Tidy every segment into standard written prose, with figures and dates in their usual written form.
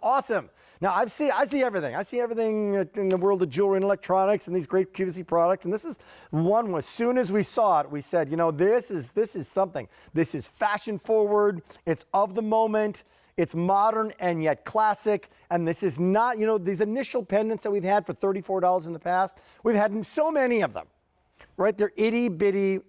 Awesome. Now I see everything. I see everything in the world of jewelry and electronics and these great QVC products. And this is one. As soon as we saw it, we said, you know, this is something. This is fashion forward. It's of the moment. It's modern and yet classic. And this is not, you know, these initial pendants that we've had for $34 in the past. We've had so many of them, right? They're itty bitty,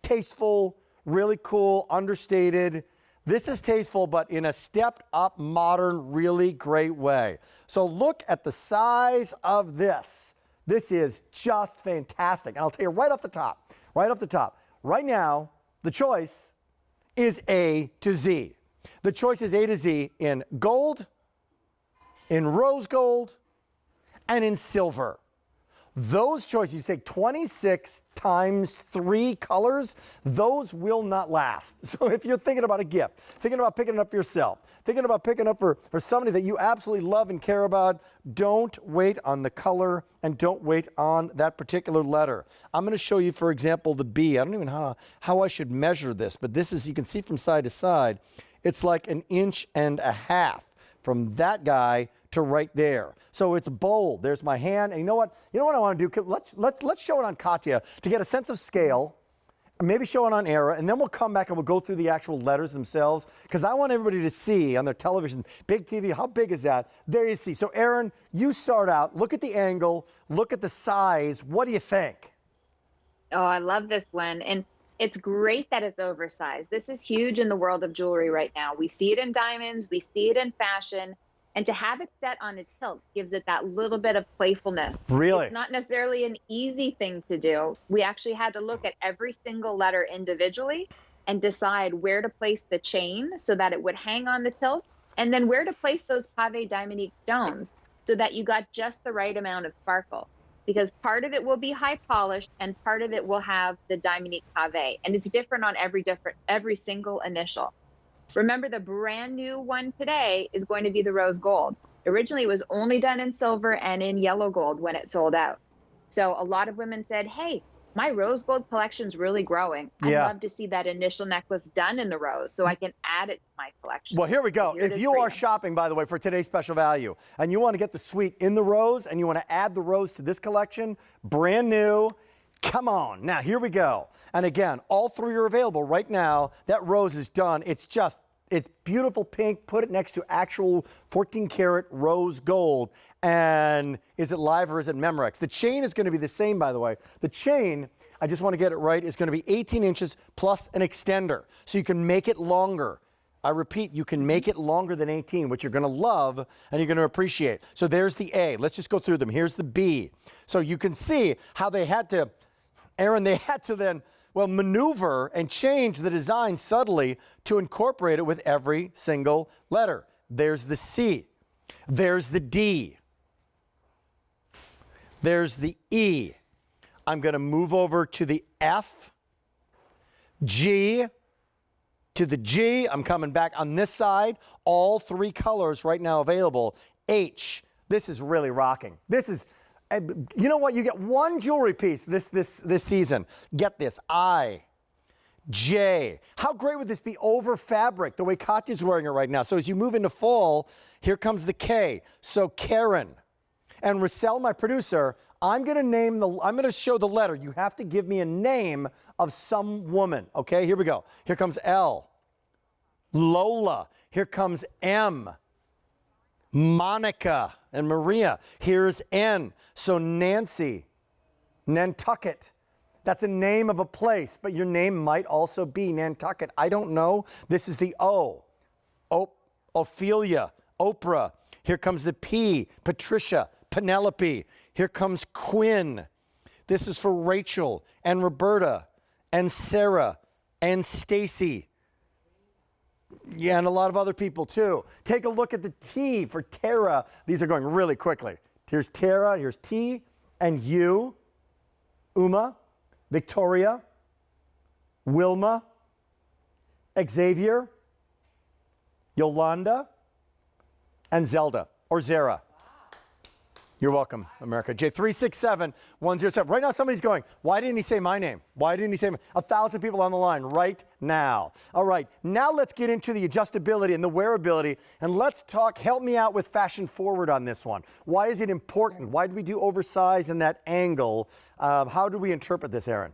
tasteful, really cool, understated. This is tasteful, but in a stepped up, modern, really great way. So look at the size of this. This is just fantastic. And I'll tell you right off the top, right now, the choice is A to Z. The choice is A to Z in gold, in rose gold, and in silver. Those choices, you take 26 times 3 colors, those will not last. So if you're thinking about a gift, thinking about picking it up for yourself, thinking about picking it up for somebody that you absolutely love and care about, don't wait on the color and don't wait on that particular letter. I'm going to show you, for example, the B. I don't even know how I should measure this, but this is, you can see from side to side, it's like 1.5 inches from that guy to right there. So it's bold. There's my hand. And you know what? You know what I want to do? Let's show it on Katya to get a sense of scale. And maybe show it on Era, and then we'll come back and we'll go through the actual letters themselves, because I want everybody to see on their television, big TV, how big is that? There you see. So Aaron, you start out. Look at the angle. Look at the size. What do you think? Oh, I love this one. And it's great that it's oversized. This is huge in the world of jewelry right now. We see it in diamonds. We see it in fashion. And to have it set on its tilt gives it that little bit of playfulness. Really? It's not necessarily an easy thing to do. We actually had to look at every single letter individually and decide where to place the chain so that it would hang on the tilt, and then where to place those Pave Diamonique stones so that you got just the right amount of sparkle. Because part of it will be high polished and part of it will have the Diamonique Pave. And it's different on every single initial. Remember, the brand new one today is going to be the rose gold. Originally, it was only done in silver and in yellow gold when it sold out. So a lot of women said, hey, my rose gold collection's really growing. I'd love to see that initial necklace done in the rose so I can add it to my collection. Well, here we go. If you are shopping, by the way, for today's special value, and you want to get the suite in the rose and you want to add the rose to this collection, brand new, come on. Now, here we go. And again, all 3 are available right now. That rose is done. It's beautiful pink. Put it next to actual 14 karat rose gold. And is it live or is it Memorex? The chain is going to be the same, by the way. The chain, I just want to get it right, is going to be 18 inches plus an extender. So you can make it longer. I repeat, you can make it longer than 18, which you're going to love and you're going to appreciate. So there's the A. Let's just go through them. Here's the B. So you can see how they had to, Aaron, they had to then, well, maneuver and change the design subtly to incorporate it with every single letter. There's the C. There's the D. There's the E. I'm going to move over to the F. G. To the G. I'm coming back on this side. All 3 colors right now available. H. This is really rocking. This is... You know what? You get 1 jewelry piece this season. Get this. I. J. How great would this be over fabric, the way Katya's wearing it right now? So as you move into fall, here comes the K. So Karen. And Russell, my producer, I'm going to show the letter. You have to give me a name of some woman. Okay, here we go. Here comes L. Lola. Here comes M. Monica and Maria. Here's N. So Nancy, Nantucket. That's a name of a place, but your name might also be Nantucket. I don't know. This is the O. Ophelia, Oprah. Here comes the P. Patricia, Penelope. Here comes Quinn. This is for Rachel and Roberta and Sarah and Stacy. Yeah, and a lot of other people too. Take a look at the T for Tara. These are going really quickly. Here's Tara, here's T, and U, Uma, Victoria, Wilma, Xavier, Yolanda, and Zelda, or Zara. You're welcome, America. J367-107. Right now, somebody's going, why didn't he say my name? Why didn't he say 1,000 people on the line right now? All right, now let's get into the adjustability and the wearability, and let's talk, help me out with fashion forward on this one. Why is it important? Why do we do oversize and that angle? How do we interpret this, Erin?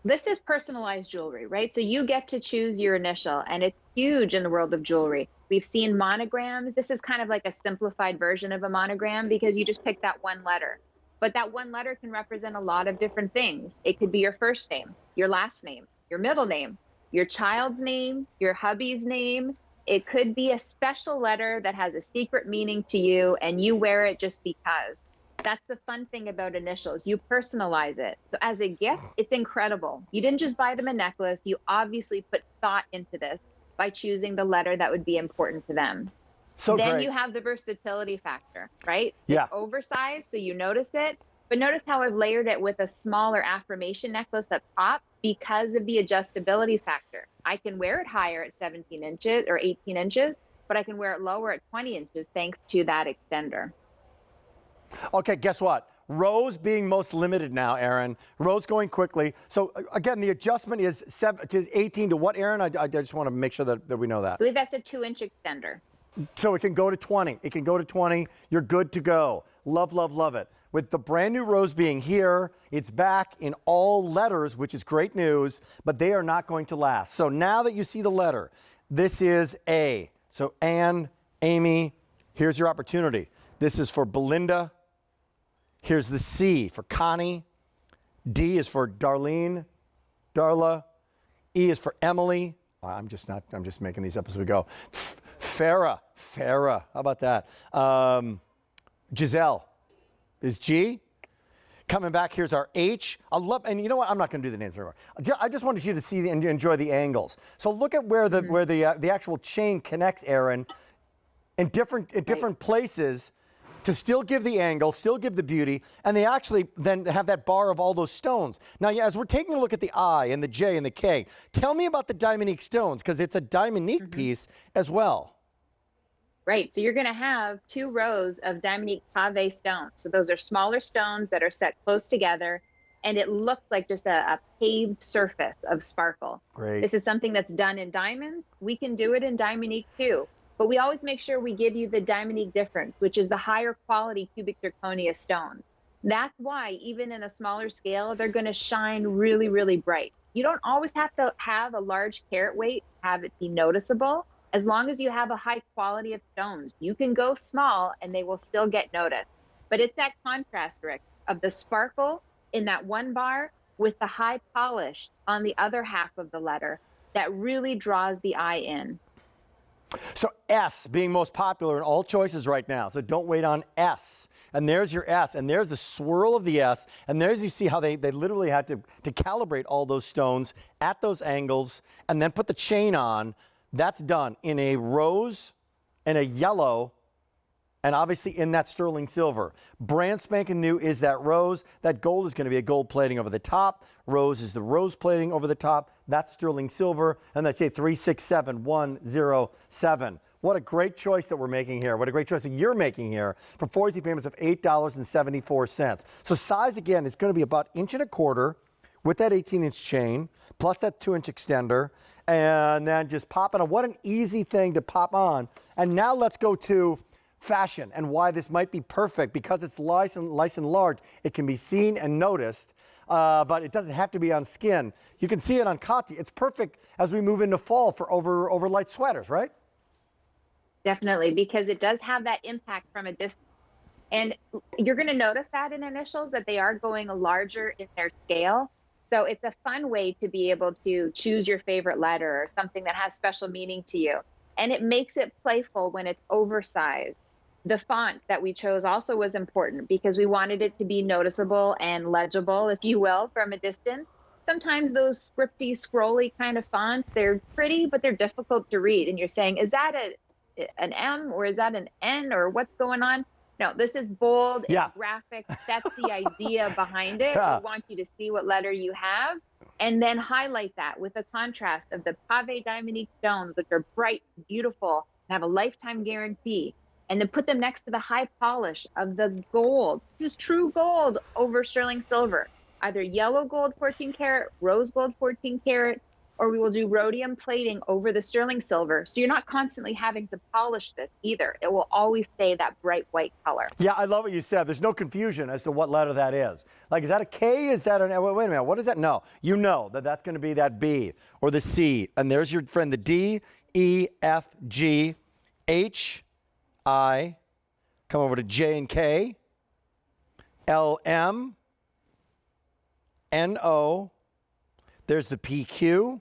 This is personalized jewelry, right? So you get to choose your initial, and it's huge in the world of jewelry. We've seen monograms. This is kind of like a simplified version of a monogram because you just pick that one letter. But that one letter can represent a lot of different things. It could be your first name, your last name, your middle name, your child's name, your hubby's name. It could be a special letter that has a secret meaning to you and you wear it just because. That's the fun thing about initials. You personalize it. So as a gift, it's incredible. You didn't just buy them a necklace. You obviously put thought into this by choosing the letter that would be important to them. So then great. you have the versatility factor, right? Yeah. It's oversized, so you notice it. But notice how I've layered it with a smaller affirmation necklace up top because of the adjustability factor. I can wear it higher at 17 inches or 18 inches, but I can wear it lower at 20 inches thanks to that extender. Okay, guess what? Rose being most limited now, Erin. Rose going quickly. So again, the adjustment is 18 to what, Erin? I just want to make sure that we know that. I believe that's a 2-inch extender. So it can go to 20. It can go to 20. You're good to go. Love, love, love it. With the brand new Rose being here, it's back in all letters, which is great news, but they are not going to last. So now that you see the letter, this is A. So Anne, Amy, here's your opportunity. This is for Belinda. Here's the C for Connie. D is for Darlene, Darla. E is for Emily. I'm just making these up as we go. Farah, how about that? Giselle is G. Coming back, here's our H. And you know what? I'm not going to do the names anymore. I just wanted you to see and enjoy the angles. So look at where the actual chain connects, Erin, in different places, to still give the angle, still give the beauty, and they actually then have that bar of all those stones. Now, as we're taking a look at the I and the J and the K, tell me about the Diamonique stones, because it's a Diamonique piece as well. Right, so you're gonna have 2 rows of Diamonique Pave stones. So those are smaller stones that are set close together, and it looks like just a paved surface of sparkle. Great. This is something that's done in diamonds. We can do it in Diamonique too. But we always make sure we give you the Diamonique difference, which is the higher quality cubic zirconia stone. That's why even in a smaller scale, they're going to shine really, really bright. You don't always have to have a large carat weight, have it be noticeable. As long as you have a high quality of stones, you can go small and they will still get noticed. But it's that contrast, Rick, of the sparkle in that one bar with the high polish on the other half of the letter that really draws the eye in. So S being most popular in all choices right now. So don't wait on S. And there's your S. And there's the swirl of the S. And there's, you see how they literally had to calibrate all those stones at those angles and then put the chain on. That's done in a rose and a yellow and obviously in that sterling silver. Brand spanking new is that rose. That gold is going to be a gold plating over the top. Rose is the rose plating over the top. That's sterling silver. And that's J367-107. What a great choice that we're making here. What a great choice that you're making here for 4 easy payments of $8.74. So size, again, is going to be about 1.25 inches with that 18-inch chain, plus that 2-inch extender, and then just pop it on. What an easy thing to pop on. And now let's go to fashion and why this might be perfect, because it's nice and large. It can be seen and noticed, but it doesn't have to be on skin. You can see it on Kati. It's perfect as we move into fall for over light sweaters, right? Definitely, because it does have that impact from a distance. And you're going to notice that in initials that they are going larger in their scale. So it's a fun way to be able to choose your favorite letter or something that has special meaning to you. And it makes it playful when it's oversized. The font that we chose also was important because we wanted it to be noticeable and legible, if you will, from a distance. Sometimes those scripty, scrolly kind of fonts, they're pretty, but they're difficult to read. And you're saying, is that an M or is that an N or what's going on? No, this is bold, it's graphic. That's the idea behind it. We want you to see what letter you have and then highlight that with a contrast of the Pave Diamonique stones, which are bright, beautiful, and have a lifetime guarantee. and then put them next to the high polish of the gold. This is true gold over sterling silver, either yellow gold 14 karat, rose gold 14 karat, or we will do rhodium plating over the sterling silver. So you're not constantly having to polish this either. It will always stay that bright white color. Yeah, I love what you said. There's no confusion as to what letter that is. Like, is that a K? Is that an, wait a minute, what is that? No, you know that that's going to be that B or the C. And there's your friend, the D, E, F, G, H, I, come over to J and K, L, M, N, O, there's the PQ,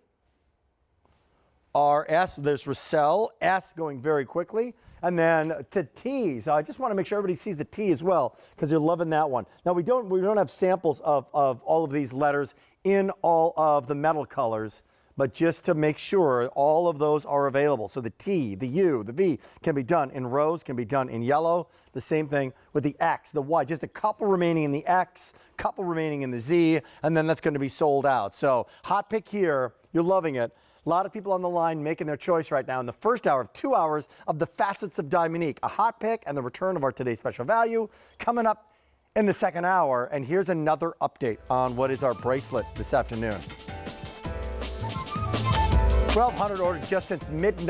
R, S, there's Russell, S going very quickly, and then to T. So I just want to make sure everybody sees the T as well, because you're loving that one. Now we don't have samples of all of these letters in all of the metal colors, but just to make sure all of those are available. So the T, the U, the V can be done in rose, can be done in yellow. The same thing with the X, the Y, just a couple remaining in the X, couple remaining in the Z, and then that's going to be sold out. So hot pick here, you're loving it. A lot of people on the line making their choice right now in the first hour of 2 hours of the facets of Diamonique. A hot pick and the return of our today's special value coming up in the second hour. And here's another update on what is our bracelet this afternoon. 1,200 orders just since midnight.